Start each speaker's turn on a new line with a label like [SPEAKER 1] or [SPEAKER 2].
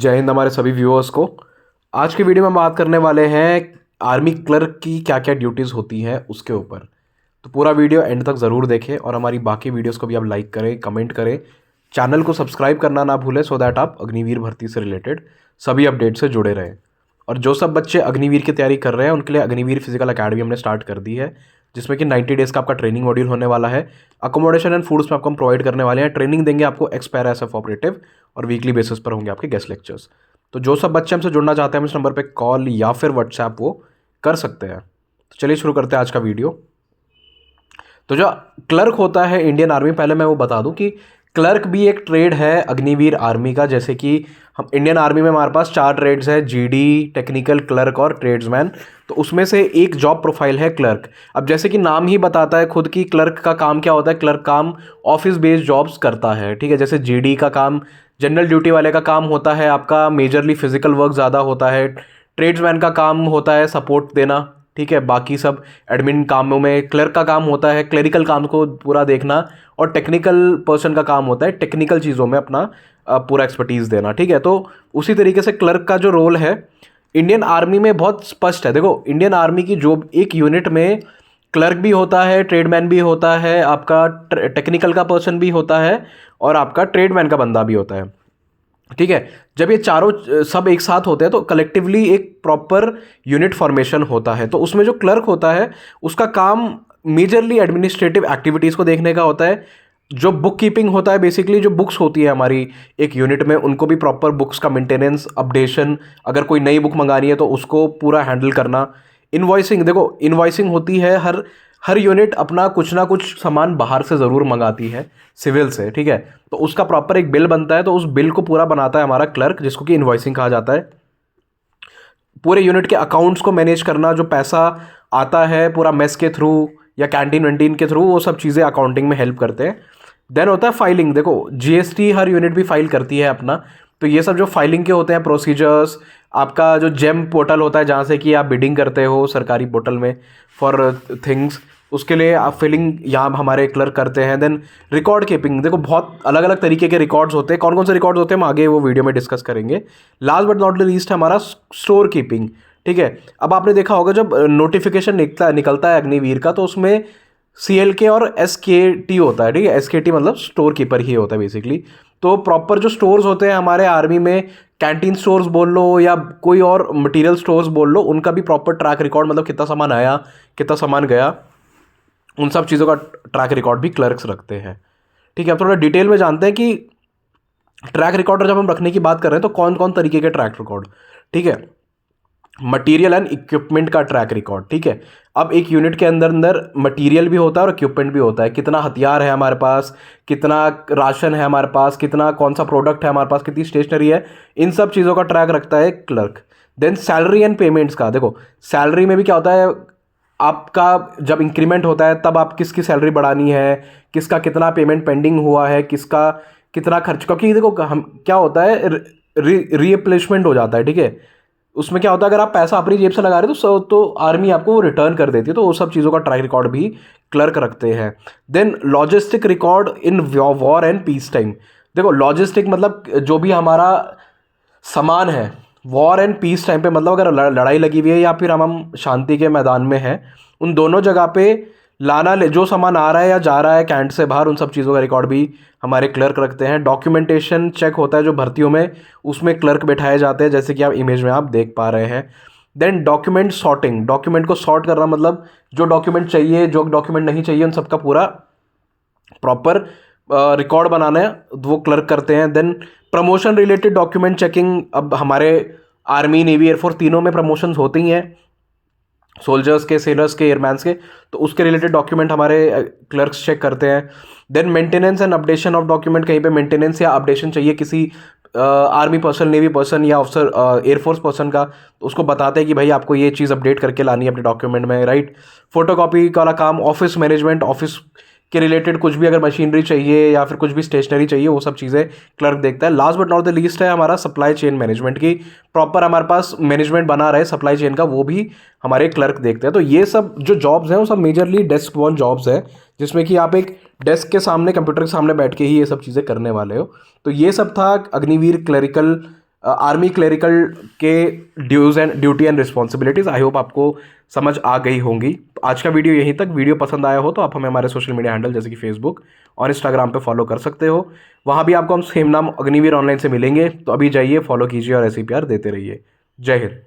[SPEAKER 1] जय हिंद हमारे सभी व्यूअर्स को। आज की वीडियो में हम बात करने वाले हैं आर्मी क्लर्क की क्या क्या ड्यूटीज़ होती हैं उसके ऊपर। तो पूरा वीडियो एंड तक ज़रूर देखें और हमारी बाकी वीडियोस को भी आप लाइक करें, कमेंट करें, चैनल को सब्सक्राइब करना ना भूलें सो दैट आप अग्निवीर भर्ती से रिलेटेड सभी अपडेट से जुड़े रहें। और जो सब बच्चे अग्निवीर की तैयारी कर रहे हैं उनके लिए अग्निवीर फिजिकल अकेडमी हमने स्टार्ट कर दी है, जिसमें कि 90 डेज़ का आपका ट्रेनिंग मॉड्यूल होने वाला है। अकोमोडेशन एंड फूड्स में आपको हम प्रोवाइड करने वाले हैं, ट्रेनिंग देंगे आपको एक्सपायर एसएफ ऑपरेटिव, और वीकली बेसिस पर होंगे आपके गेस्ट लेक्चर्स। तो जो सब बच्चे हमसे जुड़ना चाहते हैं हम इस नंबर पे कॉल या फिर व्हाट्सएप वो कर सकते हैं। तो चलिए शुरू करते हैं आज का वीडियो। तो जो क्लर्क होता है इंडियन आर्मी, पहले मैं वो बता दूं कि क्लर्क भी एक ट्रेड है अग्निवीर आर्मी का। जैसे कि हम इंडियन आर्मी में हमारे पास 4 ट्रेड्स है, जीडी, टेक्निकल, क्लर्क और ट्रेड्समैन। तो उसमें से एक जॉब प्रोफाइल है क्लर्क। अब जैसे कि नाम ही बताता है खुद की क्लर्क का काम क्या होता है, क्लर्क काम ऑफिस बेस्ड जॉब्स करता है। ठीक है, जैसे जीडी का काम जनरल ड्यूटी वाले का काम होता है आपका मेजरली फिजिकल वर्क ज़्यादा होता है। ट्रेड्समैन का काम होता है सपोर्ट देना, ठीक है, बाकी सब एडमिन कामों में। क्लर्क का काम होता है क्लरिकल काम को पूरा देखना, और टेक्निकल पर्सन का काम होता है टेक्निकल चीज़ों में अपना पूरा एक्सपर्टीज़ देना। ठीक है, तो उसी तरीके से क्लर्क का जो रोल है इंडियन आर्मी में बहुत स्पष्ट है। देखो, इंडियन आर्मी की जो एक यूनिट में क्लर्क भी होता है, ट्रेडमैन भी होता है, आपका टेक्निकल का पर्सन भी होता है, और आपका ट्रेडमैन का बंदा भी होता है। ठीक है, जब ये चारों सब एक साथ होते हैं तो कलेक्टिवली एक प्रॉपर यूनिट फॉर्मेशन होता है। तो उसमें जो क्लर्क होता है उसका काम मेजरली एडमिनिस्ट्रेटिव एक्टिविटीज़ को देखने का होता है। जो बुक कीपिंग होता है, बेसिकली जो बुक्स होती है हमारी एक यूनिट में, उनको भी प्रॉपर बुक्स का मेंटेनेंस, अपडेशन, अगर कोई नई बुक मंगानी है तो उसको पूरा हैंडल करना। इनवॉइसिंग, देखो इनवॉइसिंग होती है, हर यूनिट अपना कुछ ना कुछ सामान बाहर से ज़रूर मंगाती है सिविल से। ठीक है, तो उसका प्रॉपर एक बिल बनता है, तो उस बिल को पूरा बनाता है हमारा क्लर्क, जिसको कि इनवॉइसिंग कहा जाता है। पूरे यूनिट के अकाउंट्स को मैनेज करना, जो पैसा आता है पूरा मेस के थ्रू या कैंटीन वैंटीन के थ्रू, वो सब चीज़ें अकाउंटिंग में हेल्प करते हैं। देन होता है फाइलिंग। देखो, जीएसटी हर यूनिट भी फाइल करती है अपना, तो ये सब जो फाइलिंग के होते हैं प्रोसीजर्स, आपका जो जेम पोर्टल होता है जहाँ से कि आप बिडिंग करते हो सरकारी पोर्टल में फॉर थिंग्स, उसके लिए आप फिलिंग यहाँ हमारे क्लर्क करते हैं। देन रिकॉर्ड कीपिंग, देखो बहुत अलग अलग तरीके के रिकॉर्ड्स होते हैं। कौन कौन से रिकॉर्ड्स होते हैं हम आगे वो वीडियो में डिस्कस करेंगे। Last but not the least है हमारा स्टोर कीपिंग। ठीक है, अब आपने देखा होगा जब नोटिफिकेशन निकलता है अग्निवीर का, तो उसमें CLK और SKT होता है। ठीक है, SKT मतलब स्टोर कीपर ही होता है बेसिकली। तो प्रॉपर जो स्टोर्स होते हैं हमारे आर्मी में, कैंटीन स्टोर्स बोल लो या कोई और मटेरियल स्टोर्स बोल लो, उनका भी प्रॉपर ट्रैक रिकॉर्ड, मतलब कितना सामान आया, कितना सामान गया, उन सब चीज़ों का ट्रैक रिकॉर्ड भी क्लर्क्स रखते हैं। ठीक है, अब थोड़ा डिटेल में जानते हैं कि ट्रैक रिकॉर्ड जब हम रखने की बात कर रहे हैं तो कौन कौन तरीके के ट्रैक रिकॉर्ड। ठीक है, मटेरियल एंड इक्विपमेंट का ट्रैक रिकॉर्ड। ठीक है, अब एक यूनिट के अंदर अंदर मटेरियल भी होता है और इक्विपमेंट भी होता है। कितना हथियार है हमारे पास, कितना राशन है हमारे पास, कितना कौन सा प्रोडक्ट है हमारे पास, कितनी स्टेशनरी है, इन सब चीज़ों का ट्रैक रखता है clerk. Then salary and payments का, देखो सैलरी में भी क्या होता है, आपका जब इंक्रीमेंट होता है तब आप किसकी सैलरी बढ़ानी है, किसका कितना पेमेंट पेंडिंग हुआ है, किसका कितना खर्च, क्योंकि देखो हम क्या होता है रीप्लेसमेंट हो जाता है। ठीक है, उसमें क्या होता है, अगर आप पैसा अपनी जेब से लगा रहे हो तो आर्मी आपको रिटर्न कर देती है। तो वो सब चीज़ों का ट्रैक रिकॉर्ड भी क्लर्क रखते हैं। Then logistic record in war and peace time. देखो लॉजिस्टिक मतलब जो भी हमारा सामान है वॉर एंड पीस टाइम पे, मतलब अगर लड़ाई लगी हुई है या फिर हम शांति के मैदान में हैं, उन दोनों जगह पे लाना ले जो सामान आ रहा है या जा रहा है कैंट से बाहर, उन सब चीज़ों का रिकॉर्ड भी हमारे क्लर्क रखते हैं। डॉक्यूमेंटेशन चेक होता है जो भर्तियों में, उसमें क्लर्क बैठाए जाते हैं, जैसे कि आप इमेज में आप देख पा रहे हैं। देन डॉक्यूमेंट सॉर्टिंग, डॉक्यूमेंट को सॉर्ट करना, मतलब जो डॉक्यूमेंट चाहिए जो डॉक्यूमेंट नहीं चाहिए उन सबका पूरा प्रॉपर रिकॉर्ड बनाना है वो क्लर्क करते हैं। Then promotion related document checking, अब हमारे आर्मी नेवी एयरफोर्स तीनों में प्रमोशंस होते ही हैं, सोल्जर्स के, सेलर्स के, एयरमैन्स के, तो उसके रिलेटेड डॉक्यूमेंट हमारे क्लर्क्स चेक करते हैं। Then maintenance and updation of document, कहीं पे मेंटेनेंस या अपडेशन चाहिए किसी आर्मी पर्सन, नेवी पर्सन या ऑफिसर एयरफोर्स पर्सन का, तो उसको बताते हैं कि भाई आपको ये चीज़ अपडेट करके लानी है अपने डॉक्यूमेंट में, राइट। फोटोकॉपी वाला काम, ऑफिस मैनेजमेंट, ऑफिस के रिलेटेड कुछ भी अगर मशीनरी चाहिए या फिर कुछ भी स्टेशनरी चाहिए, वो सब चीज़ें क्लर्क देखता है। Last but not the least है हमारा सप्लाई चेन मैनेजमेंट की, प्रॉपर हमारे पास मैनेजमेंट बना रहे सप्लाई चेन का, वो भी हमारे क्लर्क देखते हैं। तो ये सब जो जॉब्स हैं वो सब मेजरली डेस्क बॉर्न जॉब्स हैं, जिसमें कि आप एक डेस्क के सामने, कंप्यूटर के सामने बैठ के ही ये सब चीज़ें करने वाले हो। तो ये सब था अग्निवीर क्लरिकल आर्मी क्लरिकल के duty and responsibilities. I hope आपको समझ आ गई होंगी। तो आज का वीडियो यहीं तक। वीडियो पसंद आया हो तो आप हमें हमारे सोशल मीडिया हैंडल जैसे कि फेसबुक और इंस्टाग्राम पे फॉलो कर सकते हो। वहाँ भी आपको हम सेम नाम अग्निवीर ऑनलाइन से मिलेंगे। तो अभी जाइए, फॉलो कीजिए और ऐसे ही प्यार देते रहिए। जय हिंद।